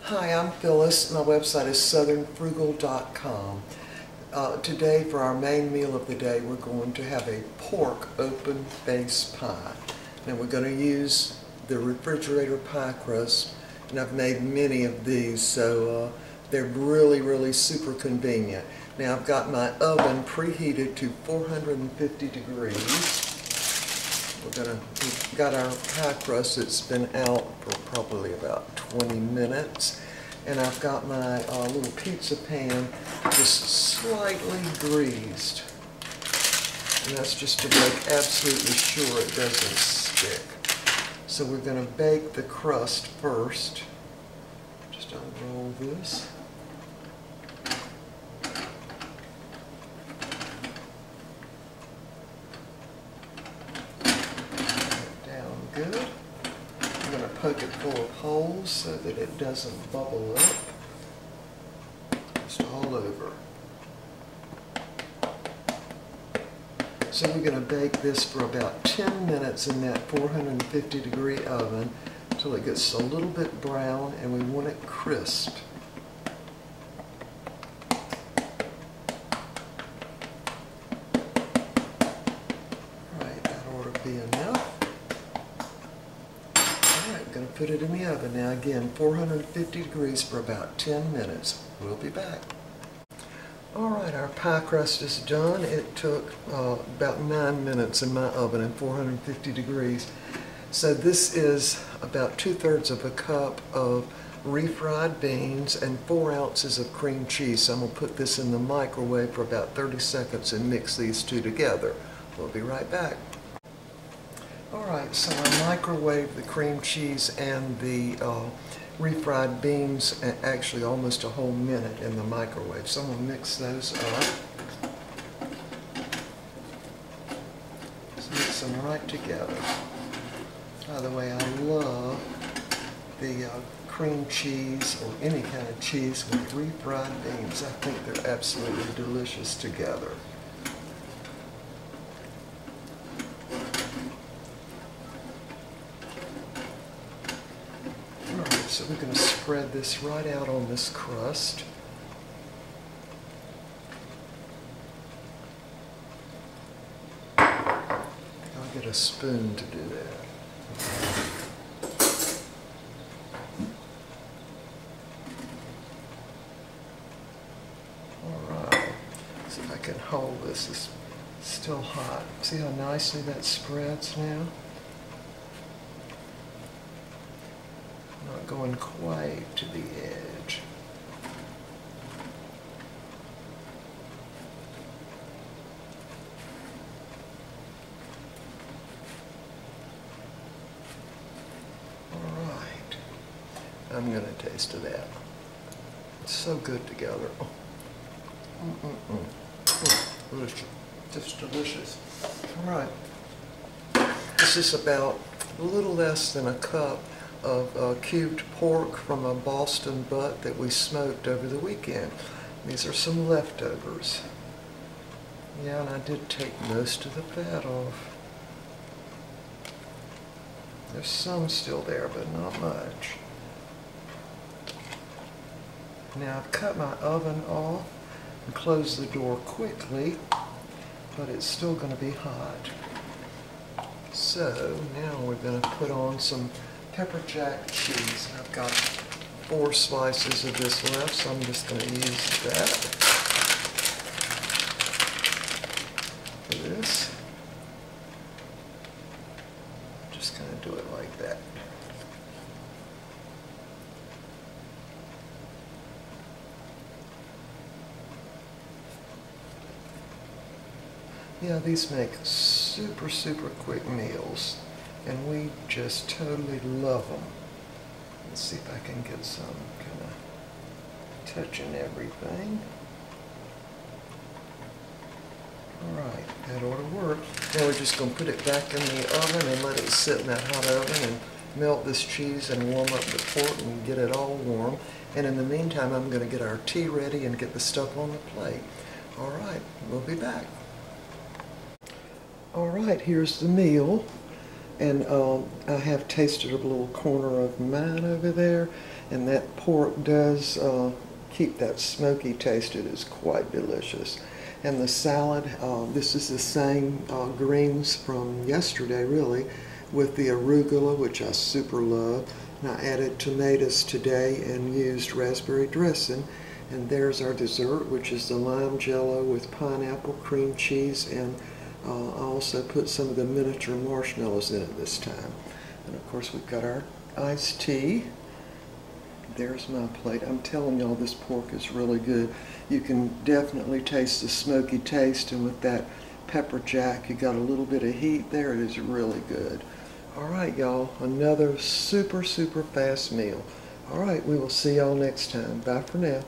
Hi, I'm Phyllis. My website is southernfrugal.com. Today, for our main meal of the day, we're going to have a pork open face pie. Now, we're going to use the refrigerator pie crust, and I've made many of these, so they're really super convenient. Now, I've got my oven preheated to 450 degrees. We've got our pie crust that's been out for probably about 20 minutes. And I've got my little pizza pan just slightly greased. And that's just to make absolutely sure it doesn't stick. So we're going to bake the crust first. Just unroll this. Good. I'm going to poke it full of holes so that it doesn't bubble up. Just all over. So we're going to bake this for about 10 minutes in that 450 degree oven until it gets a little bit brown, and we want it crisp. Alright, that ought to be enough. Going to put it in the oven now, again 450 degrees for about 10 minutes. We'll be back. Alright, our pie crust is done. It took about 9 minutes in my oven at 450 degrees. So this is about 2/3 of a cup of refried beans and 4 ounces of cream cheese. So I'm going to put this in the microwave for about 30 seconds and mix these two together. We'll be right back. Alright, so I microwaved the cream cheese and the refried beans actually almost a whole minute in the microwave. So I'm going to mix those up. Just mix them right together. By the way, I love the cream cheese or any kind of cheese with refried beans. I think they're absolutely delicious together. So we're going to spread this right out on this crust. I'll get a spoon to do that. Alright, see if I can hold this. It's still hot. See how nicely that spreads now? Not going quite to the edge. All right. I'm going to taste of that. It's so good together. Delicious. Just delicious. All right. This is about a little less than a cup of cubed pork from a Boston butt that we smoked over the weekend. These are some leftovers. Yeah, and I did take most of the fat off. There's some still there, but not much. Now I've cut my oven off and closed the door quickly, but it's still going to be hot. So now we're going to put on some pepper jack cheese. I've got 4 slices of this left, so I'm just going to use that for this. I'm just going to do it like that. Yeah, these make super quick meals. And we just totally love them. Let's see if I can get some kind of touching everything. Alright, that ought to work. Now we're just going to put it back in the oven and let it sit in that hot oven and melt this cheese and warm up the pork and get it all warm. And in the meantime, I'm going to get our tea ready and get the stuff on the plate. Alright, we'll be back. Alright, here's the meal. And I have tasted a little corner of mine over there. And that pork does keep that smoky taste. It is quite delicious. And the salad, this is the same greens from yesterday really, with the arugula, which I super love. And I added tomatoes today and used raspberry dressing. And there's our dessert, which is the lime jello with pineapple, cream cheese, and I also put some of the miniature marshmallows in it this time. And of course we've got our iced tea. There's my plate. I'm telling y'all, this pork is really good. You can definitely taste the smoky taste, and with that pepper jack, you got a little bit of heat there. It is really good. All right, y'all, another super fast meal. All right, we will see y'all next time. Bye for now.